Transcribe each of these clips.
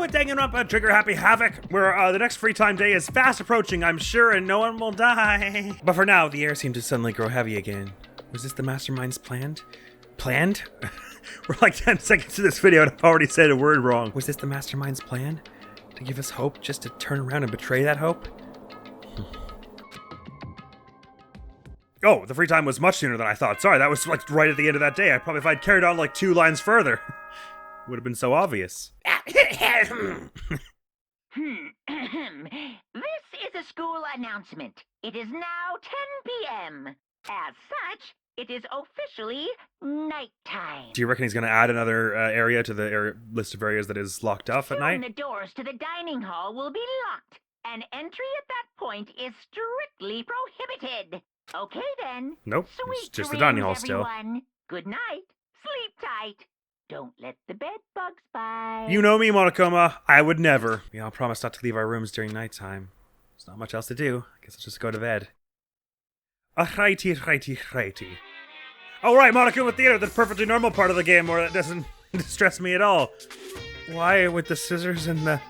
with Danganronpa Trigger Happy Havoc, where the next free time day is fast approaching, I'm sure, and no one will die. But for now, the air seemed to suddenly grow heavy again. Was this the mastermind's planned? Planned? We're like 10 seconds to this video and I've already said a word wrong. Was this the mastermind's plan? To give us hope, just to turn around and betray that hope? Oh, the free time was much sooner than I thought. Sorry, that was like right at the end of that day. If I'd carried on like 2 lines further, would have been so obvious. This is a school announcement. It is now 10 p.m. As such, it is officially nighttime. Do you reckon he's going to add another area to the list of areas that is locked off at night? The doors to the dining hall will be locked, and entry at that point is strictly prohibited. Okay then. Nope, Sweet it's just the dreams, dining hall still. everyone. Good night. Sleep tight. Don't let the bed bugs bite. You know me, Monokuma. I would never. We all promised not to leave our rooms during nighttime. There's not much else to do. I guess I'll just go to bed. Righty. Alright, Monokuma Theater, the perfectly normal part of the game where that doesn't distress me at all. Why with the scissors and the...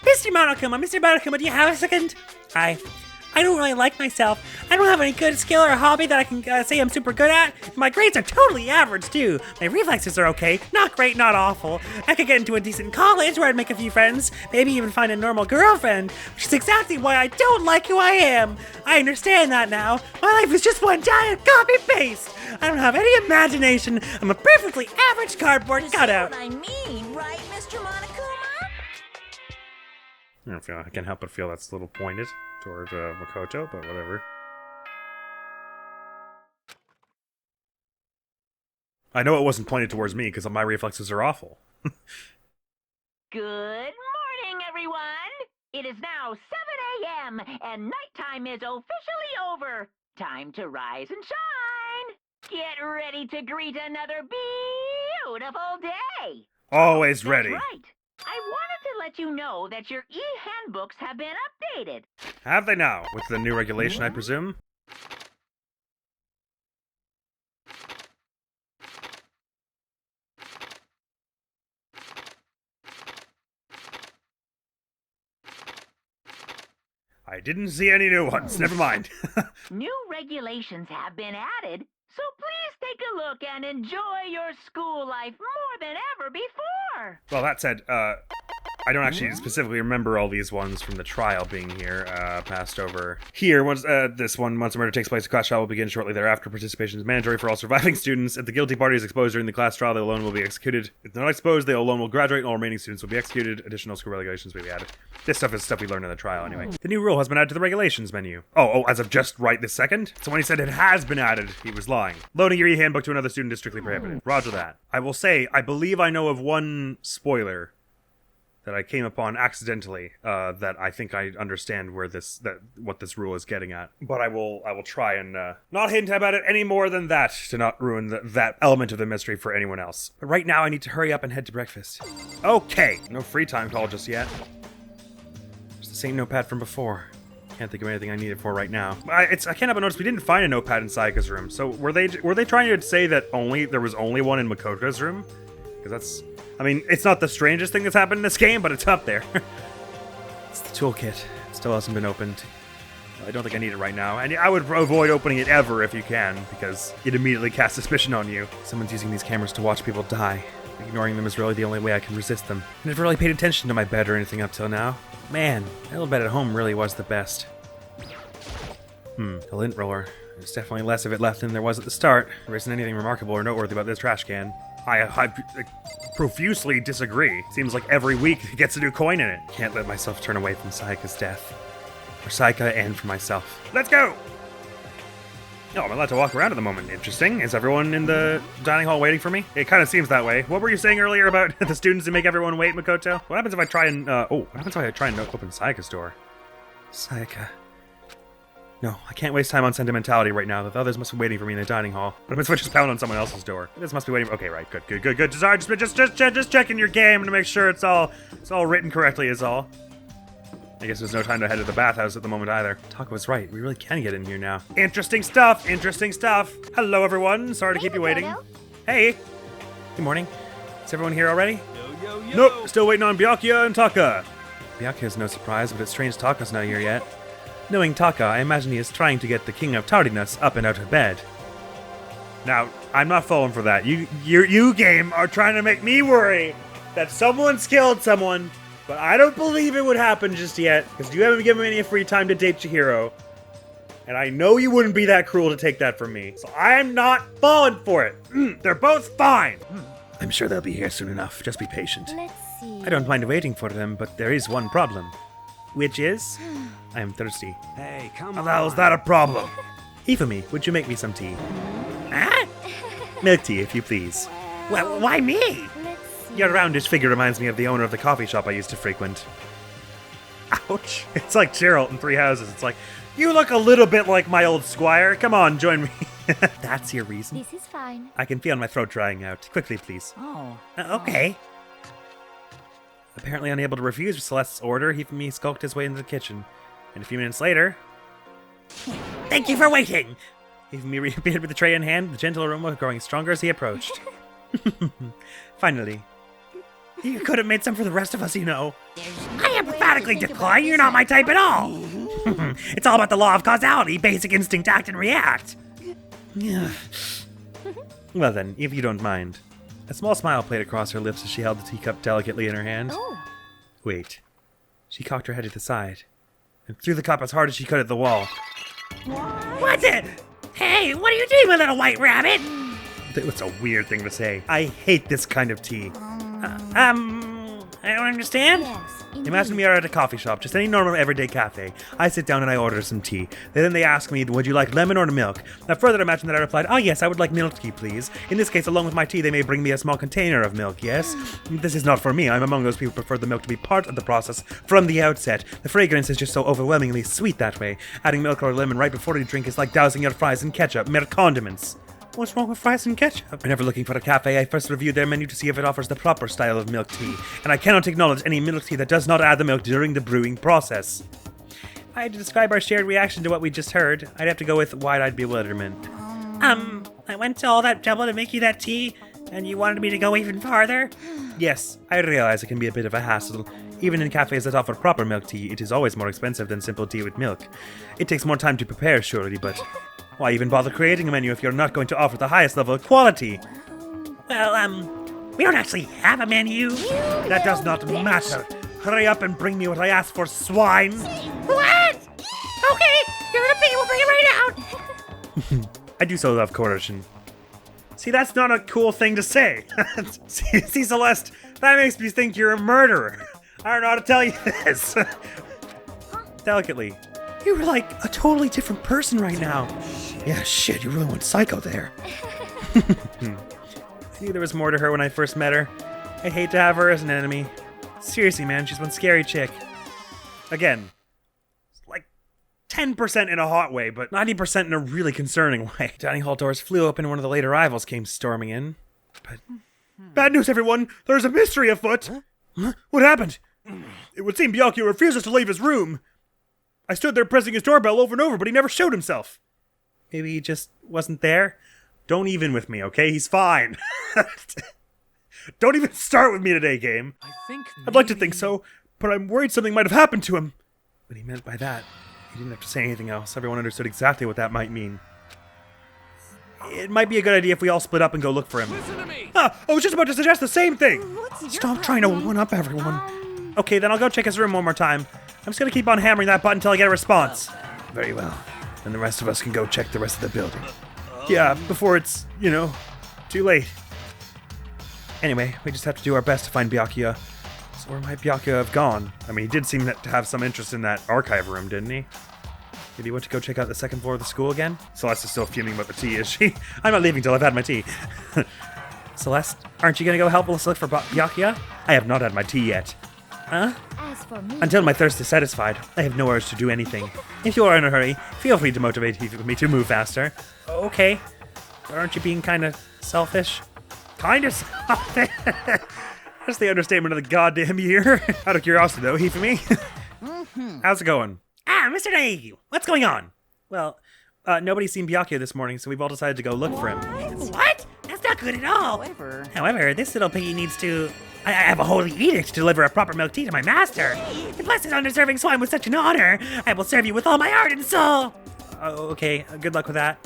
Mr. Monokuma, do you have a second? I don't really like myself. I don't have any good skill or hobby that I can say I'm super good at. My grades are totally average, too. My reflexes are okay. Not great, not awful. I could get into a decent college where I'd make a few friends. Maybe even find a normal girlfriend. Which is exactly why I don't like who I am. I understand that now. My life is just one giant copy-paste. I don't have any imagination. I'm a perfectly average cardboard cutout. That's what I mean, right, Mr. Monokuma? I can't help but feel that's a little pointed toward Makoto, but whatever. I know it wasn't pointed towards me because my reflexes are awful. Good morning, everyone! It is now 7 a.m. and nighttime is officially over. Time to rise and shine. Get ready to greet another beautiful day. Always ready. That's right. I wanted to let you know that your e-handbooks have been updated. Have they now? With the new regulation, I presume? I didn't see any new ones. Never mind. New regulations have been added, so please take a look and enjoy your school life more than ever before. Well, that said, I don't actually specifically remember all these ones from the trial being here, passed over. Here, once this one, once a murder takes place, the class trial will begin shortly thereafter. Participation is mandatory for all surviving students. If the guilty party is exposed during the class trial, the alone will be executed. If they're not exposed, the alone will graduate and all remaining students will be executed. Additional school regulations will be added. This stuff is stuff we learned in the trial anyway. The new rule has been added to the regulations menu. Oh, as of just right this second? So when he said it has been added, he was lying. Loading your e-handbook to another student is strictly prohibited. Roger that. I will say, I believe I know of one spoiler that I came upon accidentally, that I think I understand what this rule is getting at. But I will try and not hint about it any more than that, to not ruin that element of the mystery for anyone else. But right now I need to hurry up and head to breakfast. Okay, no free time call just yet. It's the same notepad from before. Can't think of anything I need it for right now. I can't help but notice we didn't find a notepad in Sayaka's room. So were they trying to say that there was only one in Makoto's room? Because that's... I mean, it's not the strangest thing that's happened in this game, but it's up there. It's the toolkit. It still hasn't been opened. I don't think I need it right now. And I would avoid opening it ever if you can, because it immediately casts suspicion on you. Someone's using these cameras to watch people die. Ignoring them is really the only way I can resist them. I never really paid attention to my bed or anything up till now. Man, that little bed at home really was the best. A lint roller. There's definitely less of it left than there was at the start. There isn't anything remarkable or noteworthy about this trash can. I profusely disagree. Seems like every week it gets a new coin in it. Can't let myself turn away from Sayaka's death. For Sayaka and for myself. Let's go! Oh, I'm allowed to walk around at the moment. Interesting. Is everyone in the dining hall waiting for me? It kind of seems that way. What were you saying earlier about the students who make everyone wait, Makoto? What happens if I try and, what happens if I try and open Sayaka's door? Sayaka. No, I can't waste time on sentimentality right now. The others must be waiting for me in the dining hall. What if I just pound on someone else's door? This must be waiting. Okay, right, good. Sorry, just checking your game to make sure it's all written correctly is all. I guess there's no time to head to the bathhouse at the moment either. Taka was right. We really can get in here now. Interesting stuff. Hello, everyone. Sorry to keep you waiting. Makoto. Hey. Good morning. Is everyone here already? Nope, still waiting on Byakuya and Taka. Byakuya's no surprise, but it's strange Taka's not here yet. Knowing Taka, I imagine he is trying to get the King of Tardiness up and out of bed. Now, I'm not falling for that. You game are trying to make me worry that someone's killed someone, but I don't believe it would happen just yet, because you haven't given me any free time to date Chihiro. And I know you wouldn't be that cruel to take that from me, so I'm not falling for it. They're both fine. I'm sure they'll be here soon enough. Just be patient. Let's see. I don't mind waiting for them, but there is one problem. Which is, I am thirsty. Hey, come on. How is that a problem? Hifumi, would you make me some tea? Ah? Milk tea, if you please. Well, why me? Let's see. Your roundish figure reminds me of the owner of the coffee shop I used to frequent. Ouch. It's like Geralt in Three Houses. It's like, you look a little bit like my old squire. Come on, join me. That's your reason. This is fine. I can feel my throat drying out. Quickly, please. Oh. Okay. Apparently unable to refuse Celeste's order, Hifumi skulked his way into the kitchen. And a few minutes later... Thank you for waiting! Hifumi reappeared with the tray in hand, the gentle aroma growing stronger as he approached. Finally. You could have made some for the rest of us, you know. I emphatically decline, you're not my type at all! It's all about the law of causality, basic instinct, act and react. Well then, if you don't mind. A small smile played across her lips as she held the teacup delicately in her hand. Oh. Wait. She cocked her head to the side and threw the cup as hard as she could at the wall. What's it? Hey, what are you doing, my little white rabbit? That's a weird thing to say. I hate this kind of tea. I don't understand. Yes, Imagine we are at a coffee shop, just any normal everyday cafe. I sit down and I order some tea. Then they ask me, would you like lemon or milk? Now further imagine that I replied, oh yes, I would like milk tea, please. In this case, along with my tea, they may bring me a small container of milk, yes? This is not for me. I'm among those people who prefer the milk to be part of the process from the outset. The fragrance is just so overwhelmingly sweet that way. Adding milk or lemon right before you drink is like dousing your fries in ketchup, mere condiments. What's wrong with fries and ketchup? Whenever looking for a cafe, I first review their menu to see if it offers the proper style of milk tea, and I cannot acknowledge any milk tea that does not add the milk during the brewing process. If I had to describe our shared reaction to what we just heard, I'd have to go with wide-eyed bewilderment. I went to all that trouble to make you that tea, and you wanted me to go even farther? Yes, I realize it can be a bit of a hassle. Even in cafes that offer proper milk tea, it is always more expensive than simple tea with milk. It takes more time to prepare, surely, but... why even bother creating a menu if you're not going to offer the highest level of quality? Well, we don't actually have a menu. That does not matter. Hurry up and bring me what I asked for, swine. What? Okay, you're gonna pay, we'll bring it right out. I do so love coercion. See, that's not a cool thing to say. See, Celeste, that makes me think you're a murderer. I don't know how to tell you this. Delicately. You were like a totally different person right now. Yeah, shit, you really went psycho there. I knew there was more to her when I first met her. I'd hate to have her as an enemy. Seriously, man, she's one scary chick. Again, like 10% in a hot way, but 90% in a really concerning way. Dining hall doors flew open and one of the late arrivals came storming in. But bad news, everyone! There's a mystery afoot! Huh? What happened? It would seem Byakuya refuses to leave his room. I stood there pressing his doorbell over and over, but he never showed himself. Maybe he just wasn't there? Don't even with me, okay? He's fine. Don't even start with me today, game. I'd like to think so, but I'm worried something might have happened to him. What he meant by that, he didn't have to say anything else. Everyone understood exactly what that might mean. It might be a good idea if we all split up and go look for him. Listen to me. I was just about to suggest the same thing. What's Stop trying to one-up everyone. Okay, then I'll go check his room one more time. I'm just gonna keep on hammering that button until I get a response. Very well. Then the rest of us can go check the rest of the building. Yeah, before it's, too late. Anyway, we just have to do our best to find Byakuya. So where might Byakuya have gone? I mean, he did seem to have some interest in that archive room, didn't he? Maybe he went to go check out the second floor of the school again? Celeste is still fuming about the tea, is she? I'm not leaving till I've had my tea. Celeste, aren't you gonna go help us look for Byakuya? I have not had my tea yet. Huh? As for me, Until my thirst is satisfied, I have no urge to do anything. If you are in a hurry, feel free to motivate me to move faster. Okay. But aren't you being kind of selfish? Kind of selfish? That's the understatement of the goddamn year. Out of curiosity, though, Hifumi. How's it going? Mr. Naegi, what's going on? Well, nobody's seen Byakuya this morning, so we've all decided to go look for him. What? That's not good at all. However, However, this little piggy needs to... I have a holy edict to deliver a proper milk tea to my master. The blessed undeserving swine was such an honor. I will serve you with all my heart and soul. Oh, okay, good luck with that.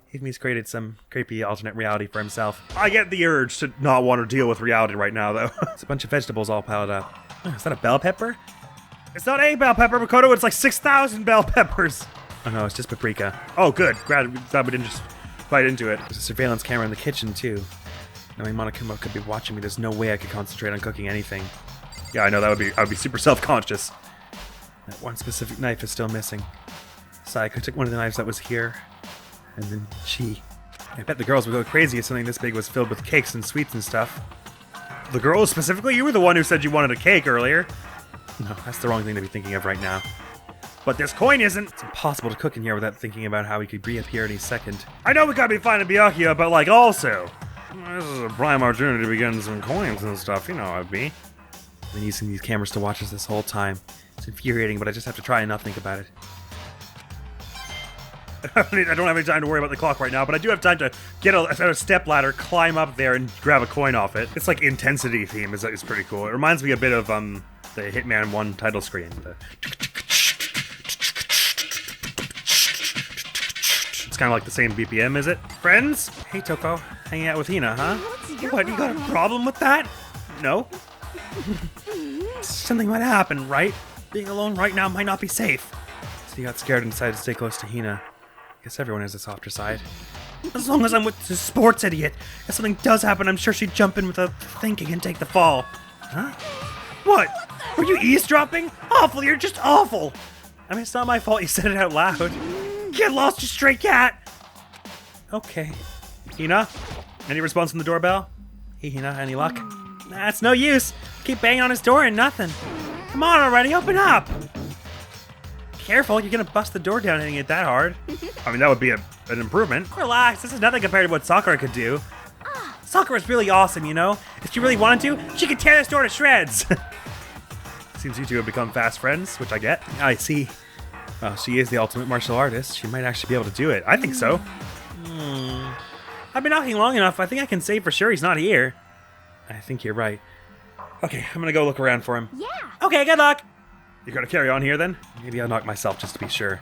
He's created some creepy alternate reality for himself. I get the urge to not want to deal with reality right now, though. It's a bunch of vegetables all piled up. Oh, is that a bell pepper? It's not a bell pepper, Makoto. It's like 6,000 bell peppers. Oh no, it's just paprika. Oh, good. Glad we didn't just bite into it. There's a surveillance camera in the kitchen, too. Knowing Monokuma could be watching me, there's no way I could concentrate on cooking anything. Yeah, I know. I would be super self-conscious. That one specific knife is still missing. Sayaka took one of the knives that was here, and then she... I bet the girls would go crazy if something this big was filled with cakes and sweets and stuff. The girls specifically? You were the one who said you wanted a cake earlier. No, that's the wrong thing to be thinking of right now. But this coin isn't. It's impossible to cook in here without thinking about how he could reappear any second. I know we gotta be finding Byakuya, but like also, this is a prime opportunity to be getting some coins and stuff. You know how it'd be. I've been using these cameras to watch us this whole time. It's infuriating, but I just have to try and not think about it. I don't have any time to worry about the clock right now, but I do have time to get a step ladder, climb up there, and grab a coin off it. It's like intensity theme is pretty cool. It reminds me a bit of the Hitman 1 title screen. It's kind of like the same BPM, is it? Friends? Hey, Toko. Hanging out with Hina, huh? What, you got a problem with that? No? Something might happen, right? Being alone right now might not be safe. So he got scared and decided to stay close to Hina. Guess everyone has a softer side. As long as I'm with the sports idiot, if something does happen, I'm sure she'd jump in without thinking and take the fall. Huh? What? Were you eavesdropping? Awful, you're just awful. I mean, it's not my fault you said it out loud. Get lost, you stray cat. Okay. Hina? Any response from the doorbell? Hey, Hina, any luck? Nah, it's no use. Keep banging on his door and nothing. Come on already, open up. Careful, you're gonna bust the door down hitting it that hard. I mean, that would be an improvement. Relax, this is nothing compared to what Sakura could do. Sakura is really awesome, you know? If she really wanted to, she could tear this door to shreds. Seems you two have become fast friends, which I get. I see. Well, she is the ultimate martial artist. She might actually be able to do it. I think so. I've been knocking long enough. I think I can say for sure he's not here. I think you're right. Okay, I'm gonna go look around for him. Yeah. Okay, good luck. You gonna carry on here then? Maybe I'll knock myself just to be sure.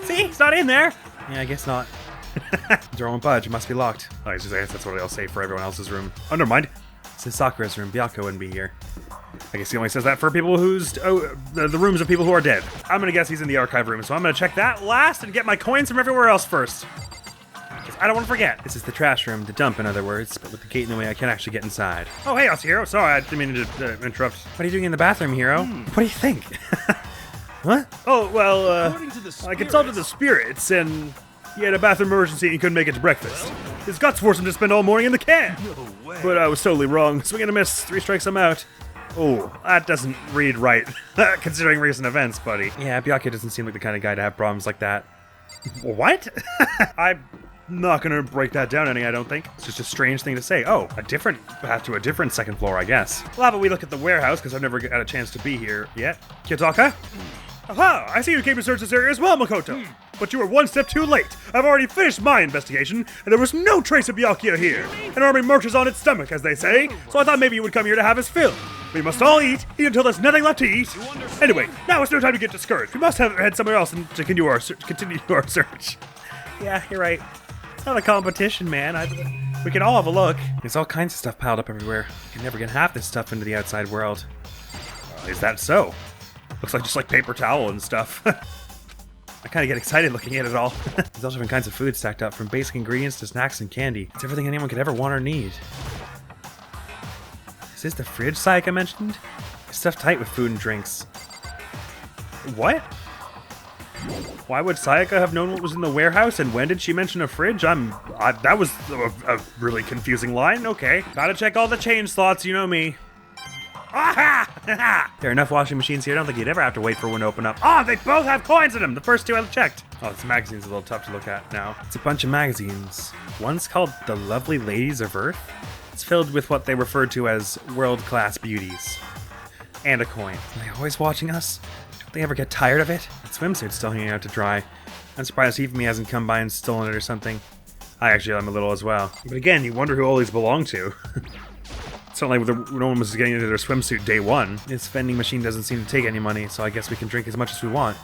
See? It's not in there. Yeah, I guess not. The door won't budge. It must be locked. Oh, I guess that's what I'll say for everyone else's room. Oh, never mind. This is Sakura's room. Byakuya wouldn't be here. I guess he only says that for people who's... the rooms of people who are dead. I'm gonna guess he's in the archive room, so I'm gonna check that last and get my coins from everywhere else first. I don't want to forget. This is the trash room, the dump in other words, but with the gate in the way I can't actually get inside. Oh, hey, Hero. Sorry, I didn't mean to interrupt. What are you doing in the bathroom, Hero? What do you think? What? Oh, well, I consulted the spirits, and he had a bathroom emergency and he couldn't make it to breakfast. His guts forced him to spend all morning in the can. No way. But I was totally wrong. Swing and a miss. 3 strikes, I'm out. Oh, that doesn't read right, considering recent events, buddy. Yeah, Byakuya doesn't seem like the kind of guy to have problems like that. What? I'm not gonna break that down any, I don't think. It's just a strange thing to say. Oh, a different path to a different second floor, I guess. Well, how about we look at the warehouse, because I've never had a chance to be here yet. Kitaka? Aha! I see you came to search this area as well, Makoto. But you were one step too late. I've already finished my investigation, and there was no trace of Byakuya here. An army marches on its stomach, as they say, so I thought maybe you would come here to have his fill. We must all eat until there's nothing left to eat. Anyway, now it's no time to get discouraged. We must head somewhere else and to continue our search. Yeah, you're right. It's not a competition, man. We can all have a look. There's all kinds of stuff piled up everywhere. You can never get half this stuff into the outside world. Is that so? Looks like just like paper towel and stuff. I kind of get excited looking at it all. There's all different kinds of food stacked up, from basic ingredients to snacks and candy. It's everything anyone could ever want or need. Is this the fridge Sayaka mentioned? It's stuffed tight with food and drinks. What? Why would Sayaka have known what was in the warehouse, and when did she mention a fridge? That was a really confusing line. Okay. Gotta check all the change slots, you know me. Aha! There are enough washing machines here, I don't think you'd ever have to wait for one to open up. Oh, they both have coins in them! The first 2 I checked. Oh, this magazine's a little tough to look at now. It's a bunch of magazines. One's called The Lovely Ladies of Earth. It's filled with what they refer to as world-class beauties. And a coin. Are they always watching us? Don't they ever get tired of it? That swimsuit's still hanging out to dry. I'm surprised Ifumi hasn't come by and stolen it or something. I actually am a little as well. But again, you wonder who all these belong to. It's not like no one was getting into their swimsuit day one. This vending machine doesn't seem to take any money, so I guess we can drink as much as we want.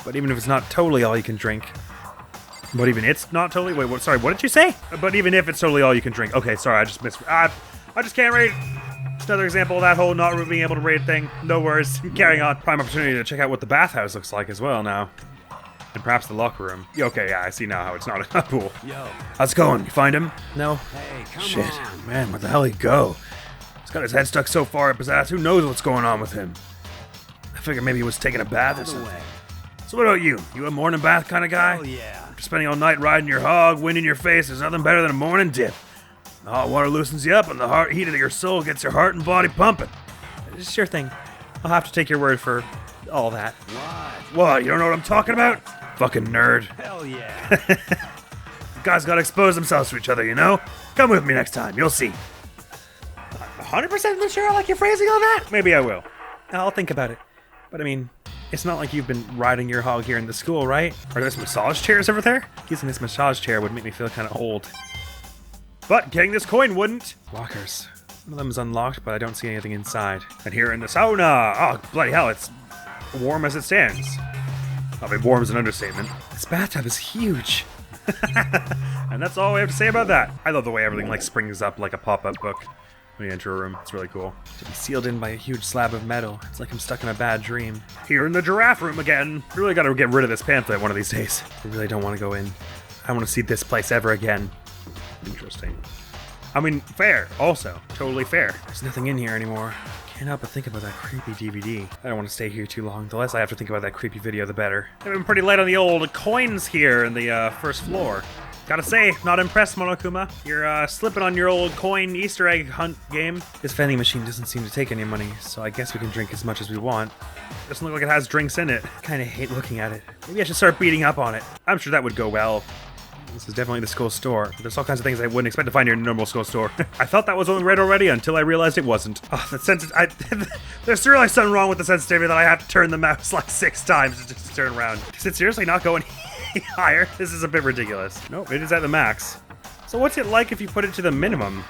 But even if it's not totally all you can drink. But even it's not totally... Wait, what? Sorry, what did you say? But even if it's totally all you can drink. Okay, sorry, I just missed... I just can't rate. Just another example of that whole not being able to rate thing. No worries. Carrying on. Prime opportunity to check out what the bathhouse looks like as well now. And perhaps the locker room. Okay, yeah, I see now how it's not a pool. Yo. How's it going? You find him? No? Hey, come Shit. on. Man, where the hell he go? He's got his head stuck so far up his ass, who knows what's going on with him? I figured maybe he was taking a bath or By the something. way. So what about you? You a morning bath kind of guy? Oh yeah. After spending all night riding your hog, wind in your face, there's nothing better than a morning dip. The hot water loosens you up and the heat of your soul gets your heart and body pumping. Sure thing. I'll have to take your word for all that. What? You don't know what I'm talking about? Fucking nerd. Hell yeah. Guys gotta expose themselves to each other, you know? Come with me next time, you'll see. 100% sure I like your phrasing on that? Maybe I will. I'll think about it. But I mean, it's not like you've been riding your hog here in the school, right? Are there some massage chairs over there? Using this massage chair would make me feel kind of old. But getting this coin wouldn't. Lockers. One of them is unlocked, but I don't see anything inside. And here in the sauna. Oh, bloody hell, it's warm as it stands. I mean, warm is an understatement. This bathtub is huge. And that's all we have to say about that. I love the way everything like springs up like a pop-up book when you enter a room. It's really cool. To be sealed in by a huge slab of metal. It's like I'm stuck in a bad dream. Here in the giraffe room again. Really gotta get rid of this pamphlet one of these days. I really don't want to go in. I don't want to see this place ever again. Interesting. I mean, fair, also. Totally fair. There's nothing in here anymore. Can't help but think about that creepy DVD. I don't want to stay here too long. The less I have to think about that creepy video, the better. I've been pretty light on the old coins here in the first floor. Gotta say, not impressed, Monokuma. You're slipping on your old coin Easter egg hunt game. This vending machine doesn't seem to take any money, so I guess we can drink as much as we want. Doesn't look like it has drinks in it. Kinda hate looking at it. Maybe I should start beating up on it. I'm sure that would go well. This is definitely the school store. There's all kinds of things I wouldn't expect to find in a normal school store. I thought that was on red already until I realized it wasn't. Oh, there's really something wrong with the sensitivity that I have to turn the mouse like 6 times just to turn around. Is it seriously not going higher? This is a bit ridiculous. Nope, it is at the max. So what's it like if you put it to the minimum?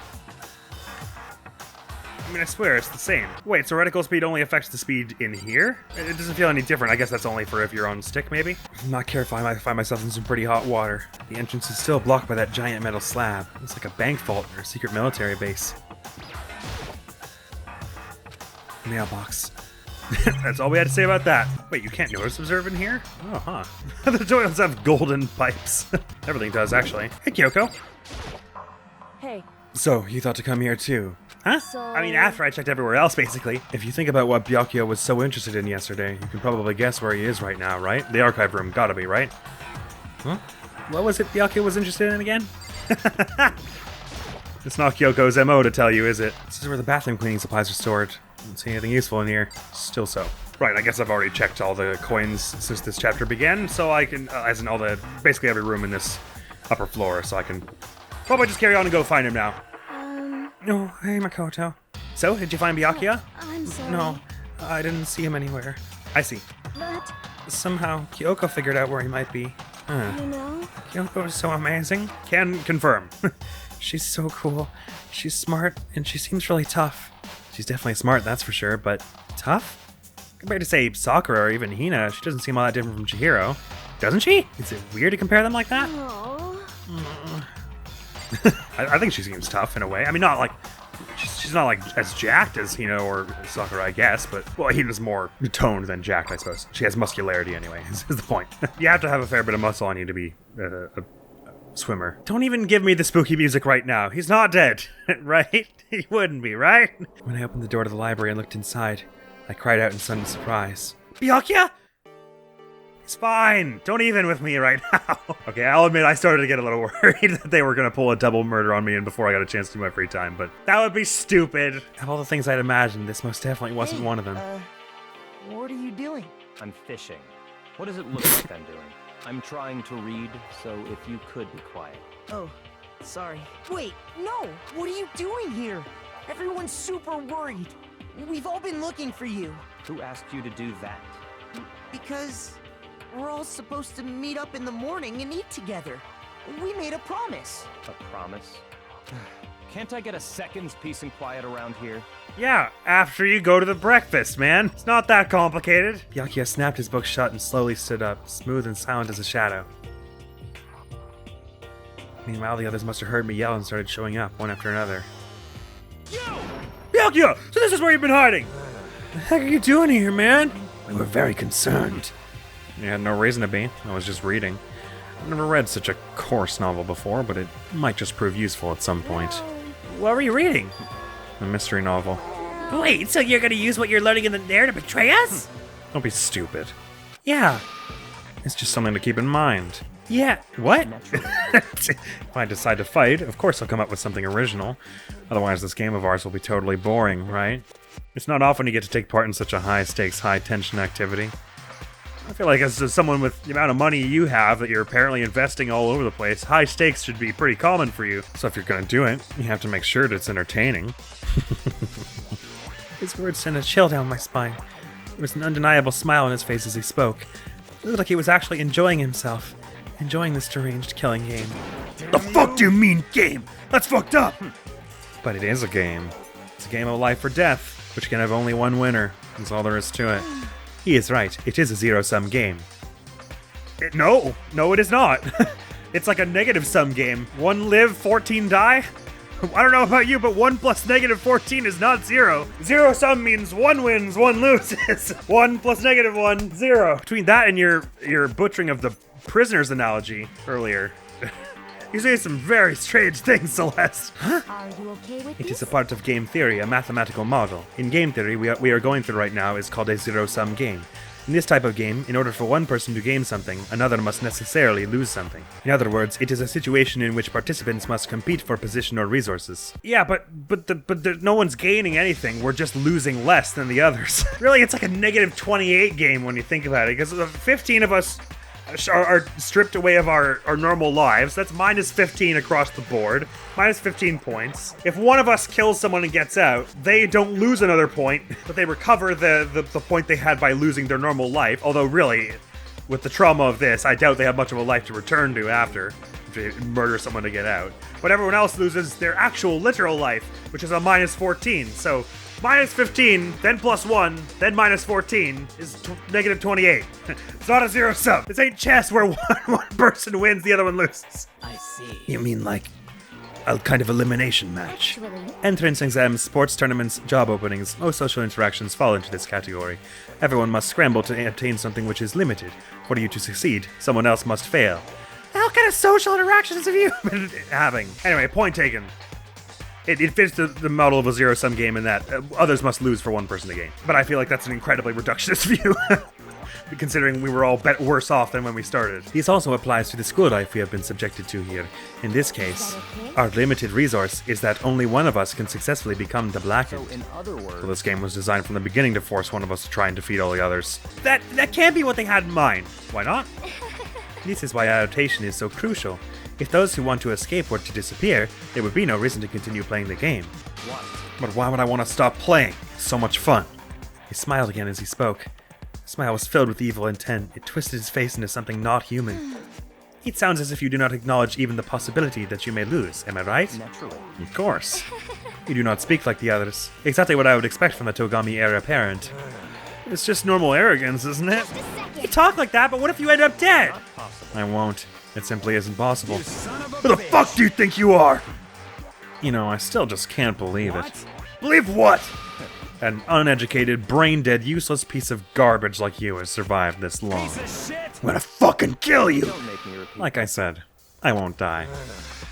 I mean, I swear, it's the same. Wait, so reticle speed only affects the speed in here? It doesn't feel any different. I guess that's only for if you're on stick, maybe? If I'm not careful, I might find myself in some pretty hot water. The entrance is still blocked by that giant metal slab. It's like a bank vault or a secret military base. Mailbox. That's all we had to say about that. Wait, you can't notice observe in here? Oh, huh. The toilets have golden pipes. Everything does, actually. Hey, Kyoko. Hey, So, you thought to come here too? Huh? So- I mean, after I checked everywhere else, basically. If you think about what Byakuya was so interested in yesterday, you can probably guess where he is right now, right? The archive room, gotta be, right? Huh? What was it Byakuya was interested in again? It's not Kyoko's MO to tell you, is it? This is where the bathroom cleaning supplies are stored. I don't see anything useful in here. Still so. Right, I guess I've already checked all the coins since this chapter began, so I can, as in basically every room in this upper floor, so I can probably just carry on and go find him now. Oh, hey Makoto. So, did you find Byakuya? I'm sorry. No, I didn't see him anywhere. I see. But, Somehow, Kyoko figured out where he might be. you know, Kyoko is so amazing. Can confirm. She's so cool. She's smart, and she seems really tough. She's definitely smart, that's for sure, but tough? Compared to, say, Sakura or even Hina, she doesn't seem all that different from Chihiro. Doesn't she? Is it weird to compare them like that? oh, I think she seems tough in a way. I mean, not like... She's not like as jacked as Hina or Sakura, I guess, but, well, Hina's more toned than jacked, I suppose. She has muscularity anyway, is the point. You have to have a fair bit of muscle on you to be a swimmer. Don't even give me the spooky music right now. He's not dead, right? He wouldn't be, right? When I opened the door to the library and looked inside, I cried out in sudden surprise. Byakuya? He's fine. Don't even with me right now. Okay, I'll admit I started to get a little worried that they were going to pull a double murder on me and before I got a chance to do my free time, but that would be stupid. Of all the things I'd imagined, this most definitely wasn't Hey, one of them. What are you doing? I'm fishing. What does it look like I'm doing? I'm trying to read, so if you could be quiet. Oh, sorry. Wait, no! What are you doing here? Everyone's super worried. We've all been looking for you. Who asked you to do that? Because we're all supposed to meet up in the morning and eat together. We made a promise. A promise? Can't I get a second's peace and quiet around here? Yeah, after you go to the breakfast, man. It's not that complicated. Byakuya snapped his book shut and slowly stood up, smooth and silent as a shadow. Meanwhile, the others must have heard me yell and started showing up, one after another. Byakuya! So this is where you've been hiding! What the heck are you doing here, man? We were very concerned. You had no reason to be. I was just reading. I've never read such a coarse novel before, but it might just prove useful at some point. What were you reading? A mystery novel. Wait, so you're gonna use what you're learning in there to betray us? Don't be stupid. Yeah. It's just something to keep in mind. Yeah. What? If I decide to fight, of course I'll come up with something original. Otherwise, this game of ours will be totally boring, right? It's not often you get to take part in such a high-stakes, high-tension activity. I feel like as someone with the amount of money you have that you're apparently investing all over the place, high stakes should be pretty common for you. So if you're gonna do it, you have to make sure that it's entertaining. His words sent a chill down my spine. There was an undeniable smile on his face as he spoke. It looked like he was actually enjoying himself. Enjoying this deranged killing game. The fuck do you mean, game? That's fucked up! But it is a game. It's a game of life or death, which can have only one winner. That's all there is to it. He is right. It is a zero-sum game. No, it is not. It's like a negative-sum game. 1 live, 14 die? I don't know about you, but 1 plus negative 14 is not 0. Zero-sum means 1 wins, 1 loses. 1 plus negative 1, 0. Between that and your butchering of the prisoners analogy earlier, you say some very strange things, Celeste. Are you okay with It this? is a part of game theory, a mathematical model. In game theory, we are going through right now is called a zero-sum game. In this type of game, in order for one person to gain something, another must necessarily lose something. In other words, it is a situation in which participants must compete for position or resources. Yeah, but no one's gaining anything. We're just losing less than the others. Really, it's like a negative 28 game when you think about it, because 15 of us are stripped away of our normal lives. That's minus 15 across the board. Minus 15 points. If one of us kills someone and gets out, they don't lose another point, but they recover the point they had by losing their normal life. Although really, with the trauma of this, I doubt they have much of a life to return to after. If they murder someone to get out. But everyone else loses their actual literal life, which is a minus 14. So minus 15, then plus 1, then minus 14 is negative 28. It's not a zero sum. This ain't chess where one person wins, the other one loses. I see. You mean like a kind of elimination match? Actually, Entrance exams, sports tournaments, job openings, most social interactions fall into this category. Everyone must scramble to obtain something which is limited. For you to succeed, someone else must fail. What kind of social interactions have you been having? Anyway, point taken. It fits the model of a zero-sum game in that others must lose for one person to gain. But I feel like that's an incredibly reductionist view, considering we were all worse off than when we started. This also applies to the school life we have been subjected to here. In this case, okay? our limited resource is that only one of us can successfully become the Blackened. So in other words, So this game was designed from the beginning to force one of us to try and defeat all the others. That can't be what they had in mind. Why not? This is why adaptation is so crucial. If those who want to escape were to disappear, there would be no reason to continue playing the game. But why would I want to stop playing? It's so much fun. He smiled again as he spoke. The smile was filled with evil intent. It twisted his face into something not human. It sounds as if you do not acknowledge even the possibility that you may lose, am I right? naturally. Of course. You do not speak like the others. Exactly what I would expect from a Togami era parent. It's just normal arrogance, isn't it? You talk like that, but what if you end up dead? I won't. It simply isn't possible. Who the fuck do you think you are? You know, I still just can't believe it. Believe what? An uneducated, brain-dead, useless piece of garbage like you has survived this long. I'm gonna fucking kill you! Don't make me repeat. Like I said, I won't die.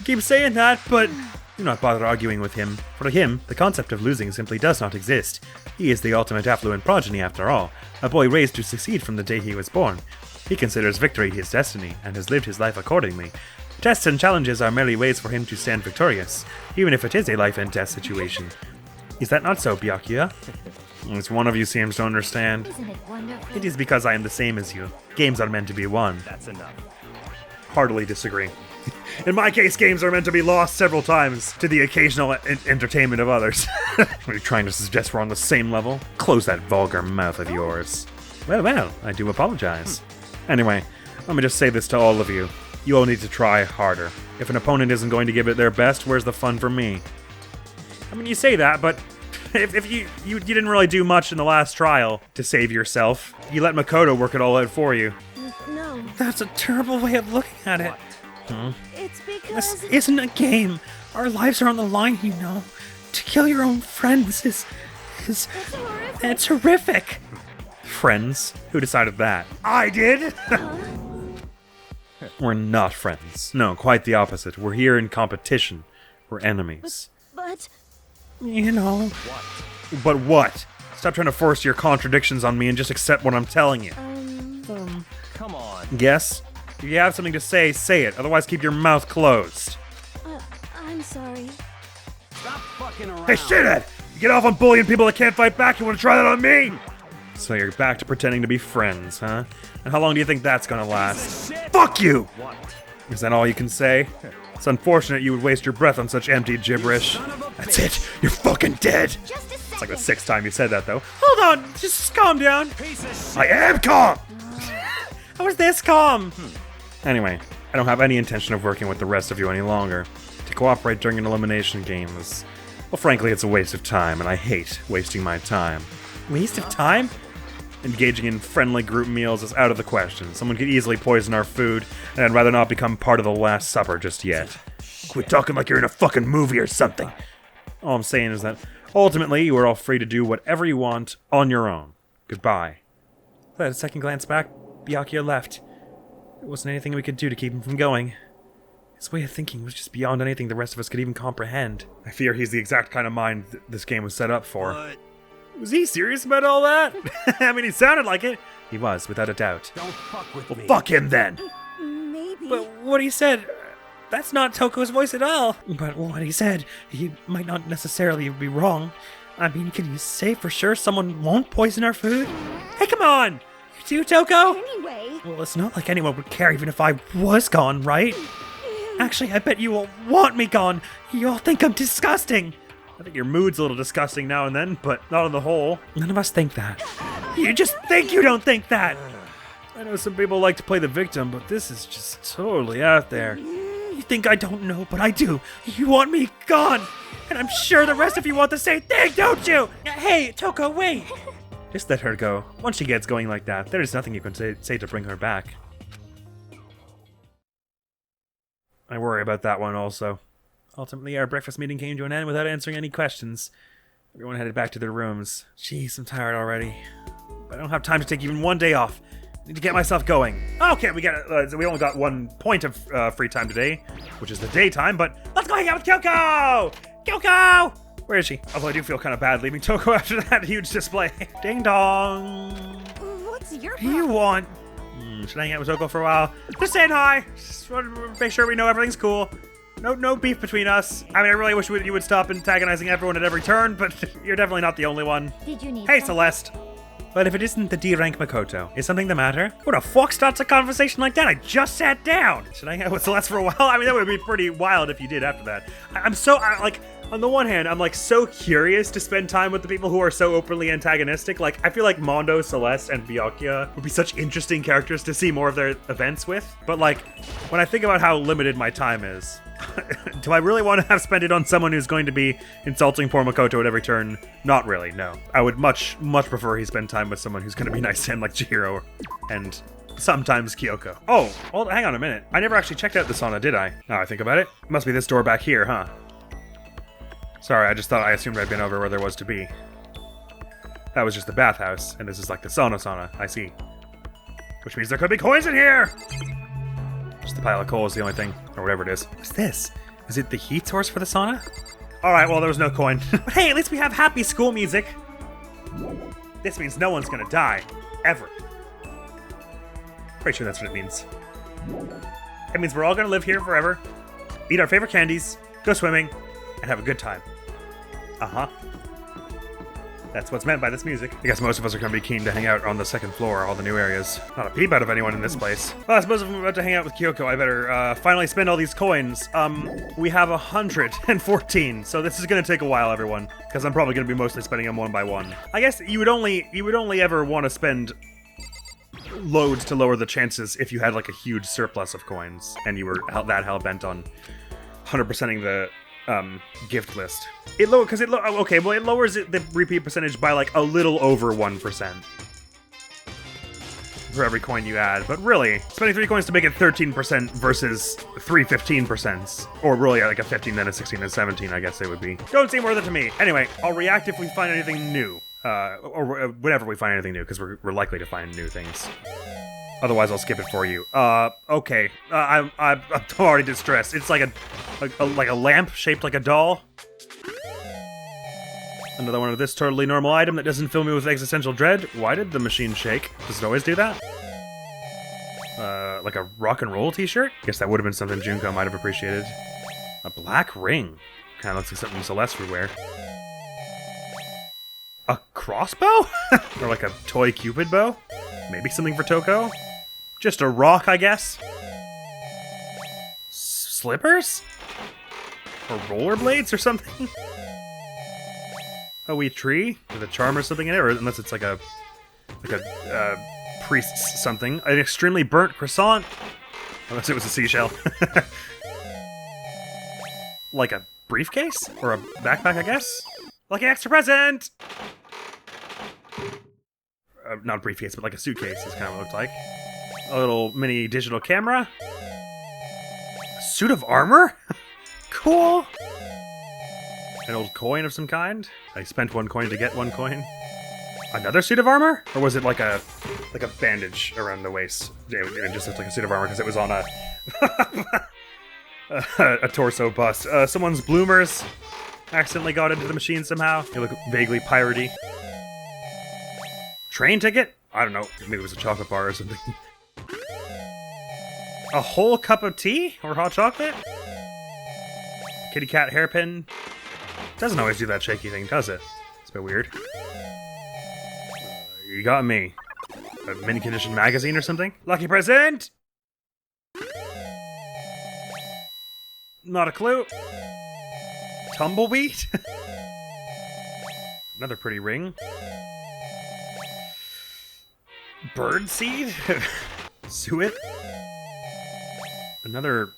Keep saying that, but do not bother arguing with him. For him, the concept of losing simply does not exist. He is the ultimate affluent progeny after all, a boy raised to succeed from the day he was born. He considers victory his destiny, and has lived his life accordingly. Tests and challenges are merely ways for him to stand victorious, even if it is a life and death situation. Is that not so, Byakuya? It's one of you seems to understand. isn't it wonderful? It is because I am the same as you. Games are meant to be won. That's enough. Heartily disagree. In my case, games are meant to be lost several times to the occasional entertainment of others. Are you trying to suggest we're on the same level? Close that vulgar mouth of yours. Well, I do apologize. Anyway, let me just say this to all of you. You all need to try harder. If an opponent isn't going to give it their best, where's the fun for me? I mean, you say that, but if you didn't really do much in the last trial to save yourself. You let Makoto work it all out for you. No, That's a terrible way of looking at it. it's This because... isn't a game. Our lives are on the line, you know. To kill your own friends is It's horrific. it's horrific. Friends? Who decided that? I did! We're not friends. No, quite the opposite. We're here in competition. We're enemies. But... You know, But what? Stop trying to force your contradictions on me and just accept what I'm telling you. Come on. Yes? If you have something to say, say it. Otherwise, keep your mouth closed. I'm sorry. Stop fucking around. Hey, shithead! You get off on bullying people that can't fight back. You want to try that on me? So you're back to pretending to be friends, huh? And how long do you think that's gonna last? Fuck you! What? Is that all you can say? It's unfortunate you would waste your breath on such empty gibberish. That's it. You're fucking dead. Just a second. It's like the 6th time you said that, though. hold on, just calm down. Piece of shit. I am calm! How is this calm? Anyway, I don't have any intention of working with the rest of you any longer. To cooperate during an elimination game is... Well, frankly, it's a waste of time, and I hate wasting my time. Waste of time? Engaging in friendly group meals is out of the question. Someone could easily poison our food, and I'd rather not become part of the Last Supper just yet. Quit talking like you're in a fucking movie or something. All I'm saying is that, ultimately, you are all free to do whatever you want on your own. Goodbye. At a second glance back, Byakuya left. There wasn't anything we could do to keep him from going. His way of thinking was just beyond anything the rest of us could even comprehend. I fear he's the exact kind of mind this game was set up for. Was he serious about all that? I mean, he sounded like it. He was, without a doubt. Don't fuck with me. Fuck him then! Maybe. But what he said, that's not Toko's voice at all. But what he said, he might not necessarily be wrong. I mean, can you say for sure someone won't poison our food? Hey, come on! You too, Toko? Anyway... Well, it's not like anyone would care even if I was gone, right? Actually, I bet you all want me gone. You all think I'm disgusting. I think your mood's a little disgusting now and then, but not on the whole. None of us think that. You just think you don't think that. I know some people like to play the victim, but this is just totally out there. You think I don't know, but I do. You want me gone. And I'm sure the rest of you want the same thing, don't you? Hey, Toko, wait. Just let her go. Once she gets going like that, there's nothing you can say to bring her back. I worry about that one also. Ultimately, our breakfast meeting came to an end without answering any questions. Everyone headed back to their rooms. Jeez, I'm tired already. But I don't have time to take even one day off. I need to get myself going. Okay, we only got 1 point of free time today, which is the daytime, but let's go hang out with Kyoko! Kyoko! Where is she? Although I do feel kind of bad leaving Toko after that huge display. Ding dong! What's your What do you want? Should I hang out with Toko for a while? Just saying hi. Just want to make sure we know everything's cool. No beef between us. I mean, I really wish you would stop antagonizing everyone at every turn, but you're definitely not the only one. Did you need Hey, something? Celeste. But if it isn't the D-rank Makoto, is something the matter? Who the fuck starts a conversation like that? I just sat down. Should I hang out with Celeste for a while? I mean, that would be pretty wild if you did after that. On the one hand, I'm like so curious to spend time with the people who are so openly antagonistic. Like, I feel like Mondo, Celeste, and Byakuya would be such interesting characters to see more of their events with. But like, when I think about how limited my time is, do I really want to have spent it on someone who's going to be insulting poor Makoto at every turn? Not really, no. I would much prefer he spend time with someone who's going to be nice to him like Chihiro and sometimes Kyoko. Oh, well, hang on a minute. I never actually checked out the sauna, did I? Now I think about it. Must be this door back here, huh? Sorry, I assumed I'd been over where there was to be. That was just the bathhouse, and this is like the sauna, I see. Which means there could be coins in here! Just the pile of coal is the only thing, or whatever it is. What's this? Is it the heat source for the sauna? Alright, well, there was no coin. But hey, at least we have happy school music. This means no one's gonna die. Ever. Pretty sure that's what it means. It means we're all gonna live here forever, eat our favorite candies, go swimming, and have a good time. Uh-huh. That's what's meant by this music. I guess most of us are going to be keen to hang out on the second floor, all the new areas. Not a peep out of anyone in this place. Well, I suppose if I'm about to hang out with Kyoko, I better finally spend all these coins. We have 114, so this is going to take a while, everyone, because I'm probably going to be mostly spending them one by one. I guess you would only ever want to spend loads to lower the chances if you had like a huge surplus of coins and you were that hell-bent on 100%ing the gift list. It lowers the repeat percentage by like a little over 1% for every coin you add, but really, spending 3 coins to make it 13% versus 3 15%, or really like a 15, then a 16, and 17, I guess it would be. Don't seem worth it to me. Anyway, I'll react if we find anything new. Or whenever we find anything new, because we're likely to find new things. Otherwise, I'll skip it for you. Okay. I'm already distressed. It's like a lamp shaped like a doll. Another one of this totally normal item that doesn't fill me with existential dread. Why did the machine shake? Does it always do that? Like a rock and roll t-shirt? Guess that would have been something Junko might have appreciated. A black ring. Kind of looks like something Celeste would wear. A crossbow? Or like a toy Cupid bow? Maybe something for Toko? Just a rock, I guess? Slippers? Or rollerblades or something? A wee tree with a charm or something in it, or unless it's like a priest's something. An extremely burnt croissant, unless it was a seashell. Like a briefcase or a backpack, I guess. Like an extra present. Not a briefcase, but like a suitcase is kind of what it looked like. A little mini digital camera. A suit of armor? Cool. An old coin of some kind. I spent 1 coin to get 1 coin. Another suit of armor? Or was it like a bandage around the waist? It just looked like a suit of armor because it was on a torso bust. Someone's bloomers accidentally got into the machine somehow. They look vaguely piratey. Train ticket? I don't know. Maybe it was a chocolate bar or something. A whole cup of tea? Or hot chocolate? Kitty cat hairpin? Doesn't always do that shaky thing, does it? It's a bit weird. You got me. A mini condition magazine or something? Lucky present! Not a clue. Tumbleweed? Another pretty ring. Birdseed? Suet? Another...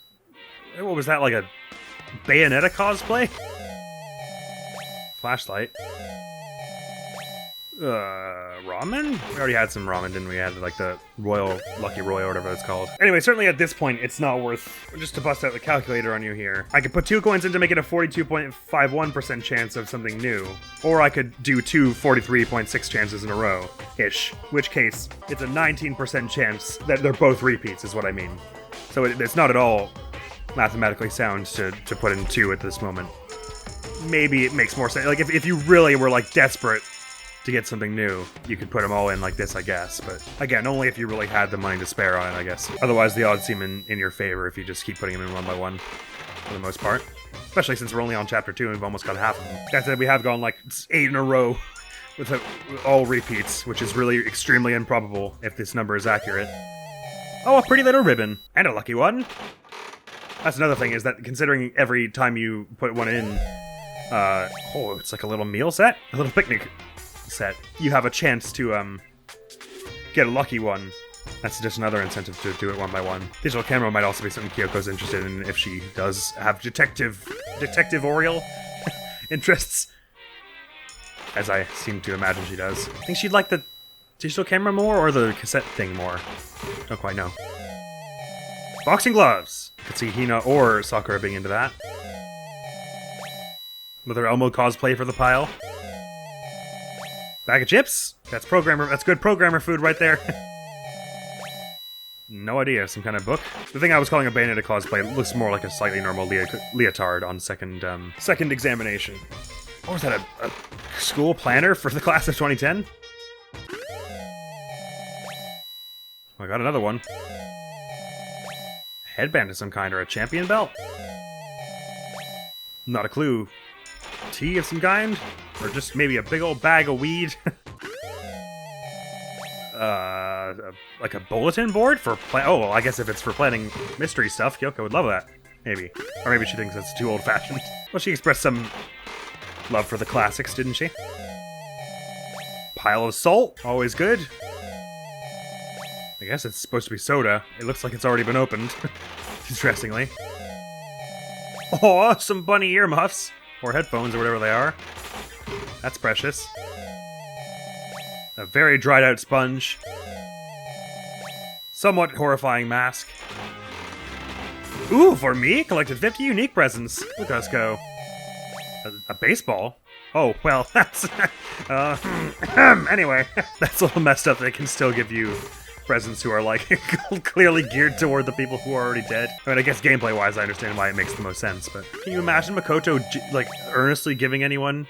What was that, like a Bayonetta cosplay? Flashlight. Ramen? We already had some ramen, didn't we? We had like the Royal Lucky Roy or whatever it's called. Anyway, certainly at this point, it's not worth... Just to bust out the calculator on you here. I could put 2 coins in to make it a 42.51% chance of something new. Or I could do 2 43.6 chances in a row-ish. Which case, it's a 19% chance that they're both repeats, is what I mean. So it's not at all mathematically sound to put in 2 at this moment. Maybe it makes more sense. Like, if you really were, like, desperate to get something new, you could put them all in like this, I guess. But, again, only if you really had the money to spare on it, I guess. Otherwise, the odds seem in your favor if you just keep putting them in one by one, for the most part. Especially since we're only on Chapter 2 and we've almost got half of them. That said, we have gone, like, 8 in a row with all repeats, which is really extremely improbable if this number is accurate. Oh, a pretty little ribbon. And a lucky one. That's another thing, is that considering every time you put one in... oh, it's like a little meal set? A little picnic set. You have a chance to, get a lucky one. That's just another incentive to do it one by one. Digital camera might also be something Kyoko's interested in if she does have detective-orial interests. As I seem to imagine she does. I think she'd like the digital camera more or the cassette thing more. Don't quite know. Boxing gloves! Could see Hina or Sakura being into that. Another Elmo cosplay for the pile. Bag of chips? That's good programmer food right there. No idea, some kind of book. The thing I was calling a Bayonetta cosplay looks more like a slightly normal leotard on second examination. Or was that a school planner for the class of 2010? Oh, I got another one. Headband of some kind, or a champion belt? Not a clue. Tea of some kind? Or just maybe a big old bag of weed? Like a bulletin board for oh, well, I guess if it's for planning mystery stuff, Kyoko would love that. Maybe. Or maybe she thinks that's too old-fashioned. Well, she expressed some love for the classics, didn't she? Pile of salt, always good. I guess it's supposed to be soda. It looks like it's already been opened. Interestingly. Oh, some bunny earmuffs. Or headphones, or whatever they are. That's precious. A very dried out sponge. Somewhat horrifying mask. Ooh, for me? Collected 50 unique presents. Look at us go. A baseball? Oh, well, that's... anyway, that's a little messed up. They can still give you presents who are, like, clearly geared toward the people who are already dead. I mean, I guess gameplay-wise, I understand why it makes the most sense, but can you imagine Makoto, like, earnestly giving anyone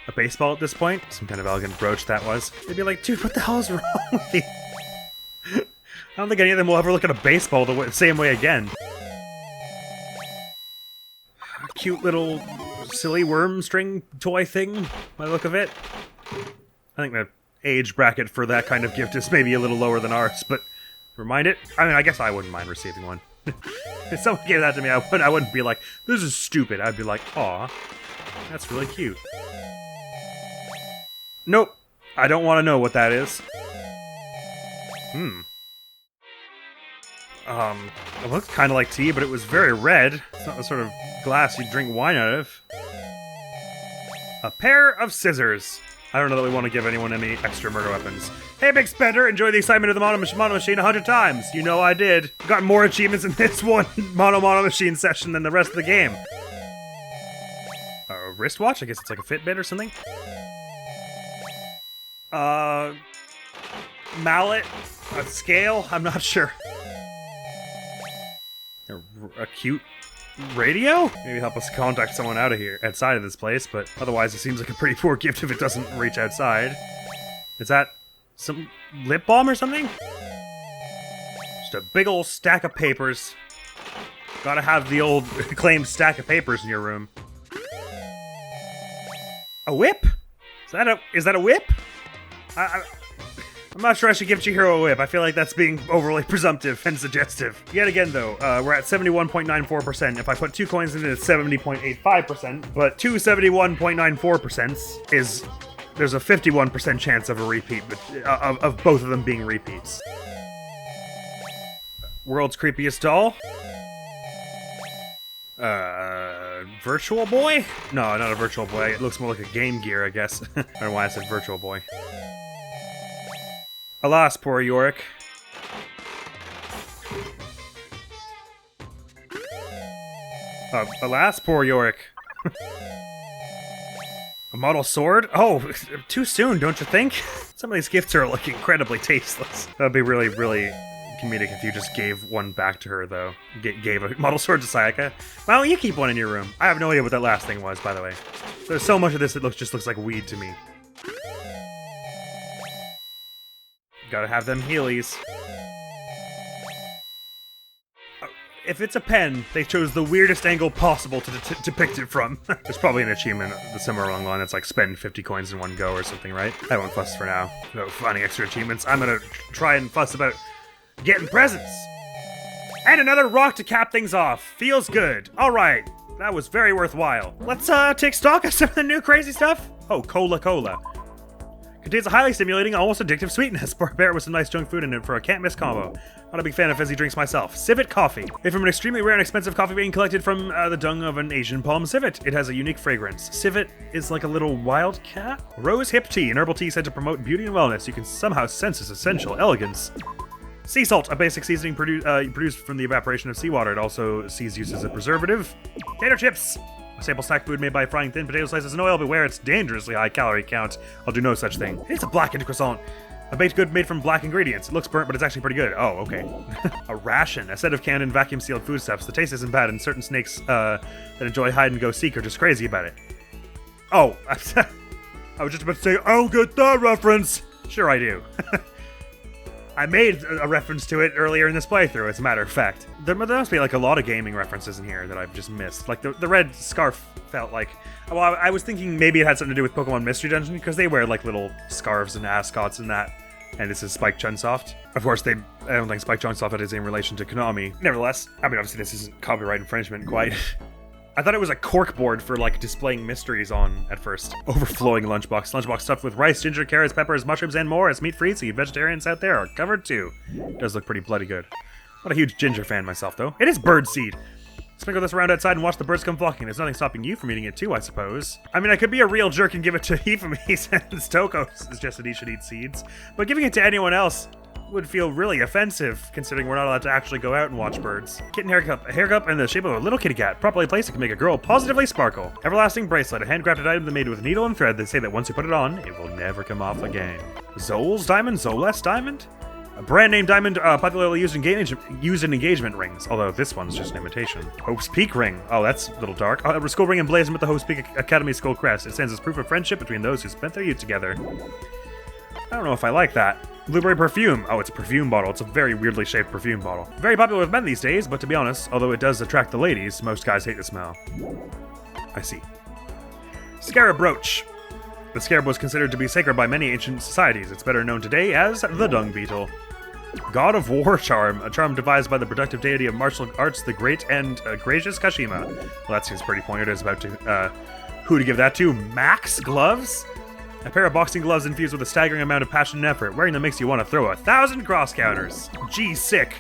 a baseball at this point? Some kind of elegant brooch that was. They'd be like, dude, what the hell is wrong with you? I don't think any of them will ever look at a baseball the same way again. A cute little silly worm string toy thing, by the look of it. I think the age bracket for that kind of gift is maybe a little lower than ours, but remind it? I mean, I guess I wouldn't mind receiving one. If someone gave that to me, I wouldn't be like, this is stupid. I'd be like, aw, that's really cute. Nope, I don't want to know what that is. It looked kind of like tea, but it was very red. It's not the sort of glass you'd drink wine out of. A pair of scissors. I don't know that we want to give anyone any extra murder weapons. Hey, Big Spender, enjoy the excitement of the Mono Machine 100 times. You know I did. Got more achievements in this one Mono Machine session than the rest of the game. A wristwatch? I guess it's like a Fitbit or something. Mallet? A scale? I'm not sure. A cute radio? Maybe help us contact someone out of here, outside of this place, but otherwise it seems like a pretty poor gift if it doesn't reach outside. Is that some lip balm or something? Just a big old stack of papers. Gotta have the old acclaimed stack of papers in your room. A whip? Is that a whip? I'm not sure I should give Chihiro a whip. I feel like that's being overly presumptive and suggestive. Yet again, though, we're at 71.94%. If I put 2 coins in it, it's 70.85%. But 271.94% is... There's a 51% chance of a repeat, of both of them being repeats. World's creepiest doll? Virtual Boy? No, not a Virtual Boy. It looks more like a Game Gear, I guess. I don't know why I said Virtual Boy. Alas, poor Yorick. Alas, poor Yorick. A model sword? Oh, too soon, don't you think? Some of these gifts are, like, incredibly tasteless. That'd be really, really comedic if you just gave one back to her, though. Gave a model sword to Sayaka. Well, you keep one in your room. I have no idea what that last thing was, by the way. There's so much of this that just looks like weed to me. Gotta have them Heelys. If it's a pen, they chose the weirdest angle possible to depict it from. There's probably an achievement somewhere along the line that's like spend 50 coins in one go or something, right? I won't fuss for now about finding extra achievements. I'm gonna try and fuss about getting presents. And another rock to cap things off. Feels good. Alright, that was very worthwhile. Let's take stock of some of the new crazy stuff. Oh, Cola. Contains a highly stimulating, almost addictive sweetness. Bear with some nice junk food in it for a can't-miss combo. Not a big fan of fizzy drinks myself. Civet coffee. Made from an extremely rare and expensive coffee bean collected from the dung of an Asian palm civet. It has a unique fragrance. Civet is like a little wildcat. Rose hip tea, an herbal tea said to promote beauty and wellness. You can somehow sense its essential elegance. Sea salt, a basic seasoning produced from the evaporation of seawater. It also sees use as a preservative. Potato chips. A staple snack food made by frying thin potato slices in oil. Beware its dangerously high calorie count. I'll do no such thing. It's a blackened croissant. A baked good made from black ingredients. It looks burnt, but it's actually pretty good. Oh, okay. A ration. A set of canned and vacuum-sealed foodstuffs. The taste isn't bad, and certain snakes that enjoy hide-and-go-seek are just crazy about it. Oh, I was just about to say, I don't get that reference! Sure I do. I made a reference to it earlier in this playthrough, as a matter of fact. There must be like a lot of gaming references in here that I've just missed. Like the red scarf felt like... Well, I was thinking maybe it had something to do with Pokemon Mystery Dungeon, because they wear like little scarves and ascots and that. And this is Spike Chunsoft. Of course, I don't think Spike Chunsoft is in relation to Konami. Nevertheless, I mean, obviously this isn't copyright infringement quite. I thought it was a corkboard for, like, displaying mysteries on at first. Overflowing lunchbox. Lunchbox stuffed with rice, ginger, carrots, peppers, mushrooms, and more. It's meat-free, so you vegetarians out there are covered too. It does look pretty bloody good. Not a huge ginger fan myself, though. It is birdseed. Sprinkle this around outside and watch the birds come flocking. There's nothing stopping you from eating it too, I suppose. I mean, I could be a real jerk and give it to Hifumi since Toko suggested he should eat seeds, but giving it to anyone else would feel really offensive, considering we're not allowed to actually go out and watch birds. Kitten haircup. A haircup in the shape of a little kitty cat. Properly placed, it can make a girl positively sparkle. Everlasting bracelet. A handcrafted item made with needle and thread. They say that once you put it on, it will never come off again. Zol's diamond? Zoles diamond? A brand name diamond popularly used in engagement rings, although this one's just an imitation. Hope's Peak ring. Oh, that's a little dark. A skull ring emblazoned with the Hope's Peak Academy skull crest. It stands as proof of friendship between those who spent their youth together. I don't know if I like that. Blueberry perfume. Oh, it's a perfume bottle. It's a very weirdly shaped perfume bottle. Very popular with men these days, but to be honest, although it does attract the ladies, most guys hate the smell. I see. Scarab brooch. The scarab was considered to be sacred by many ancient societies. It's better known today as the dung beetle. God of War charm, a charm devised by the productive deity of martial arts, the great and gracious Kashima. Well, that seems pretty pointed. I was about to, who to give that to? Max gloves? A pair of boxing gloves infused with a staggering amount of passion and effort. Wearing them makes you want to throw 1,000 cross counters. Gee, sick.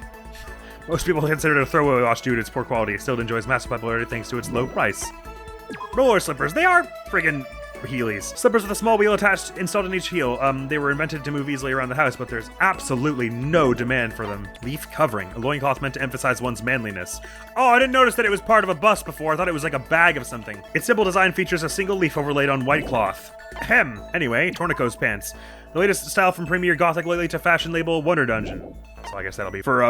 Most people consider it a throwaway watch due to its poor quality. It still enjoys massive popularity thanks to its low price. Roller slippers. They are friggin' Heelys. Slippers with a small wheel attached, installed in each heel. They were invented to move easily around the house, but there's absolutely no demand for them. Leaf covering. A loincloth meant to emphasize one's manliness. Oh, I didn't notice that it was part of a bust before. I thought it was like a bag of something. Its simple design features a single leaf overlaid on white cloth. Ahem. Anyway, Tornico's pants. The latest style from Premier Gothic lately to fashion label Wonder Dungeon. So I guess that'll be for,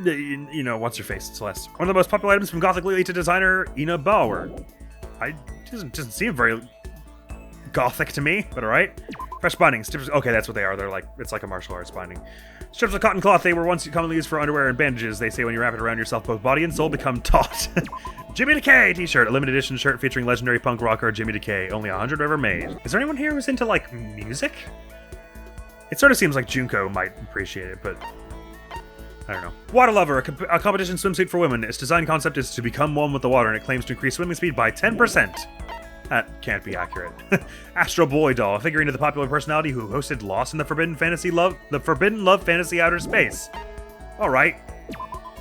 you know, what's her face, Celeste. One of the most popular items from Gothic lately to designer Ina Bauer. Doesn't seem very Gothic to me, but alright. Fresh binding. Strips, okay, that's what they are. They're like, it's like a martial arts binding. Strips of cotton cloth. They were once commonly used for underwear and bandages. They say when you wrap it around yourself, both body and soul become taut. Jimmy Decay t-shirt. A limited edition shirt featuring legendary punk rocker Jimmy Decay. Only 100 ever made. Is there anyone here who's into, like, music? It sort of seems like Junko might appreciate it, but I don't know. Water Lover, a competition swimsuit for women. Its design concept is to become one with the water, and it claims to increase swimming speed by 10%. That can't be accurate. Astro Boy doll, a figurine of the popular personality who hosted Lost in the Forbidden Love Fantasy Outer Space. All right.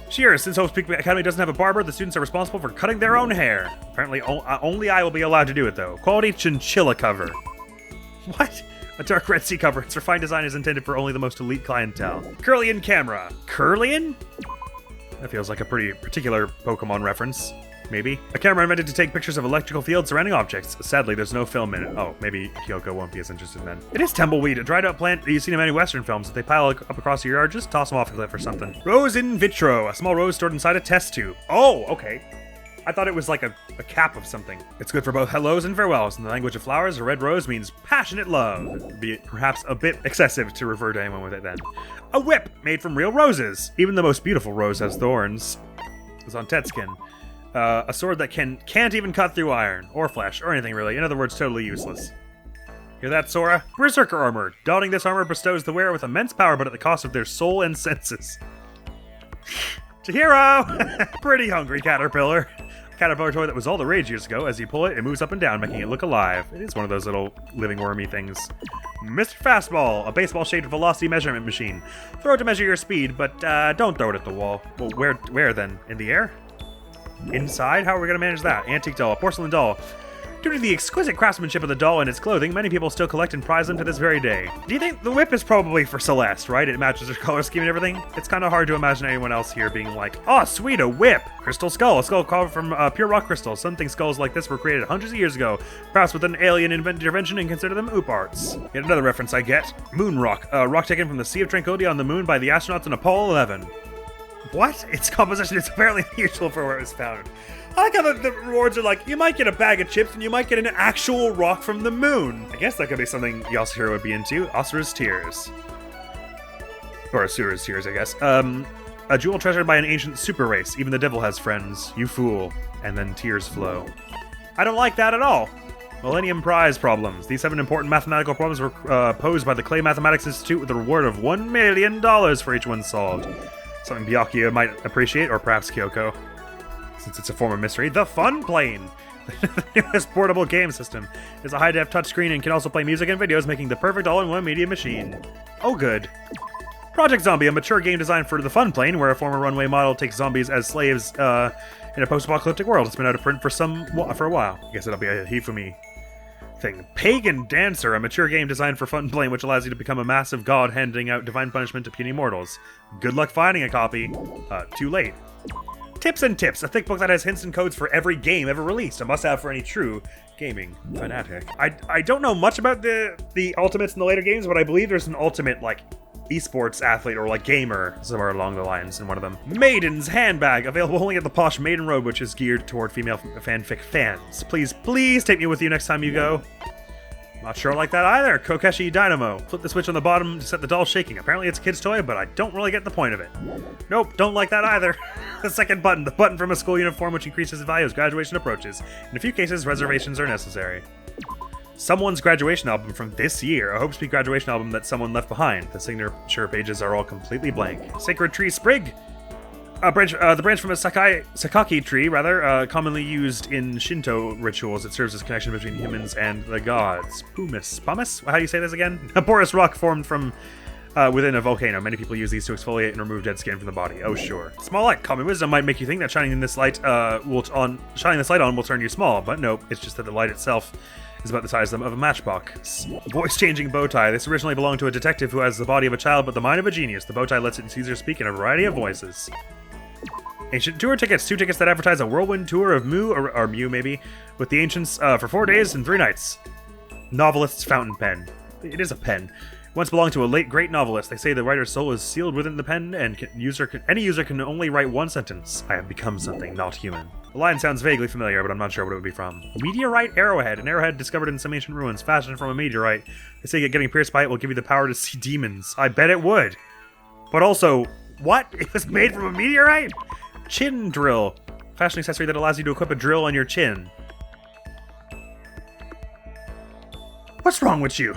Cheers. Since Hope's Peak Academy doesn't have a barber, the students are responsible for cutting their own hair. Apparently, only I will be allowed to do it, though. Quality chinchilla cover. What? A dark red sea cover. Its refined design is intended for only the most elite clientele. Curlian camera. Curlian? That feels like a pretty particular Pokemon reference. Maybe. A camera invented to take pictures of electrical fields surrounding objects. Sadly, there's no film in it. Oh, maybe Kyoko won't be as interested then. It is tumbleweed, a dried up plant that you see in many Western films. If they pile up across your yard, just toss them off a cliff or something. Rose in vitro, a small rose stored inside a test tube. Oh, okay. I thought it was like a cap of something. It's good for both hellos and farewells. In the language of flowers, a red rose means passionate love. Be it perhaps a bit excessive to refer to anyone with it then. A whip made from real roses. Even the most beautiful rose has thorns. It's on Tetskin. A sword that can't even cut through iron, or flesh, or anything really. In other words, totally useless. Hear that, Sora? Berserker armor. Donning this armor bestows the wearer with immense power, but at the cost of their soul and senses. Chihiro! Pretty hungry caterpillar. A caterpillar toy that was all the rage years ago. As you pull it, it moves up and down, making it look alive. It is one of those little living wormy things. Mr. Fastball, a baseball-shaped velocity measurement machine. Throw it to measure your speed, but don't throw it at the wall. Well, where then? In the air? Inside? How are we going to manage that? Antique doll, a porcelain doll. Due to the exquisite craftsmanship of the doll and its clothing, many people still collect and prize them to this very day. Do you think the whip is probably for Celeste, right? It matches her color scheme and everything. It's kind of hard to imagine anyone else here being like, oh, sweet, a whip! Crystal skull, a skull carved from pure rock crystal. Some think skulls like this were created hundreds of years ago, perhaps with an alien intervention, and consider them oop arts. Yet another reference I get. Moon rock, a rock taken from the Sea of Tranquility on the moon by the astronauts in Apollo 11. What? Its composition is apparently unusual for where it was found. I like how the rewards are like, you might get a bag of chips and you might get an actual rock from the moon. I guess that could be something Yasuhiro would be into. Asura's Tears. Or Asura's Tears, I guess. A jewel treasured by an ancient super race. Even the devil has friends. You fool. And then tears flow. I don't like that at all. Millennium Prize problems. These 7 important mathematical problems were posed by the Clay Mathematics Institute with a reward of $1 million for each one solved. Something Byakuya might appreciate, or perhaps Kyoko. Since it's a form of mystery, the Fun Plane! The newest portable game system is a high-def touchscreen and can also play music and videos, making the perfect all-in-one media machine. Oh, good. Project Zombie, a mature game designed for the Fun Plane, where a former runway model takes zombies as slaves in a post-apocalyptic world. It's been out of print for a while. I guess it'll be a Hifumi thing. Pagan Dancer, a mature game designed for Fun Plane, which allows you to become a massive god handing out divine punishment to puny mortals. Good luck finding a copy. Too late. Tips and Tips, a thick book that has hints and codes for every game ever released. A must-have for any true gaming fanatic. I don't know much about the ultimates in the later games, but I believe there's an ultimate, like, esports athlete or, like, gamer somewhere along the lines in one of them. Maiden's Handbag, available only at the Posh Maiden Road, which is geared toward female fanfic fans. Please take me with you next time you go. Not sure I like that either. Kokeshi Dynamo. Flip the switch on the bottom to set the doll shaking. Apparently it's a kid's toy, but I don't really get the point of it. Nope, don't like that either. The second button, the button from a school uniform, which increases in value as graduation approaches. In a few cases, reservations are necessary. Someone's graduation album from this year. A Hope Speak graduation album that someone left behind. The signature pages are all completely blank. Sacred Tree Sprig. The branch from a sakaki tree, commonly used in Shinto rituals. It serves as a connection between humans and the gods. Pumice? How do you say this again? A porous rock formed from within a volcano. Many people use these to exfoliate and remove dead skin from the body. Oh, sure. Small light. Common wisdom might make you think that shining this light on will turn you small, but nope. It's just that the light itself is about the size of a matchbox. Voice-changing bow tie. This originally belonged to a detective who has the body of a child but the mind of a genius. The bow tie lets Caesar speak in a variety of voices. Ancient tour tickets. 2 tickets that advertise a whirlwind tour of Mu, or Mu maybe, with the ancients for 4 days and 3 nights. Novelist's fountain pen. It is a pen. Once belonged to a late great novelist. They say the writer's soul is sealed within the pen, and any user can only write 1 sentence. I have become something not human. The line sounds vaguely familiar, but I'm not sure what it would be from. Meteorite arrowhead. An arrowhead discovered in some ancient ruins, fashioned from a meteorite. They say getting pierced by it will give you the power to see demons. I bet it would. But also, what? It was made from a meteorite? Chin drill. Fashion accessory that allows you to equip a drill on your chin. What's wrong with you?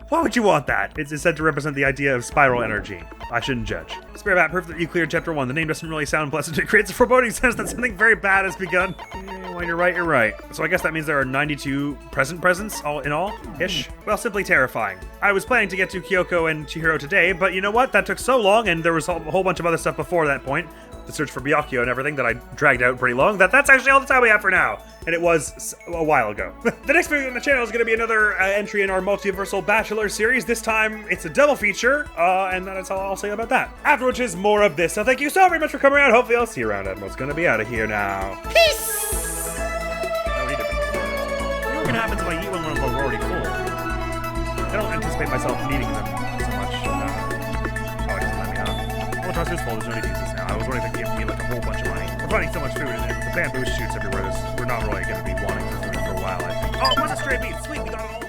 Why would you want that? It's said to represent the idea of spiral energy. I shouldn't judge. Spare bat, proof that you cleared chapter 1. The name doesn't really sound pleasant. It creates a foreboding sense that something very bad has begun. When you're right, you're right. So I guess that means there are 92 presents all in all-ish? Well, simply terrifying. I was planning to get to Kyoko and Chihiro today, but you know what? That took so long, and there was a whole bunch of other stuff before that point. The search for Byakuya and everything that I dragged out pretty long, that's actually all the time we have for now. And it was a while ago. The next video on the channel is going to be another entry in our Multiversal Bachelor series. This time, it's a double feature, and that's all I'll say about that. After which is more of this. So thank you so very much for coming around. Hopefully I'll see you around. Edmo's going to be out of here now. Peace! No need to. You know what happens if I eat one when I'm already full? I don't anticipate myself needing them so much. Oh, it doesn't let me out. Well, trust this full. There's no need to use this now. I was wondering if they'd give me like a whole bunch of money. We're finding so much food, and the bamboo shoots everywhere. We're not really going to be wanting for food for a while, I think. Oh, it was a stray beat. Sweet, we got it all.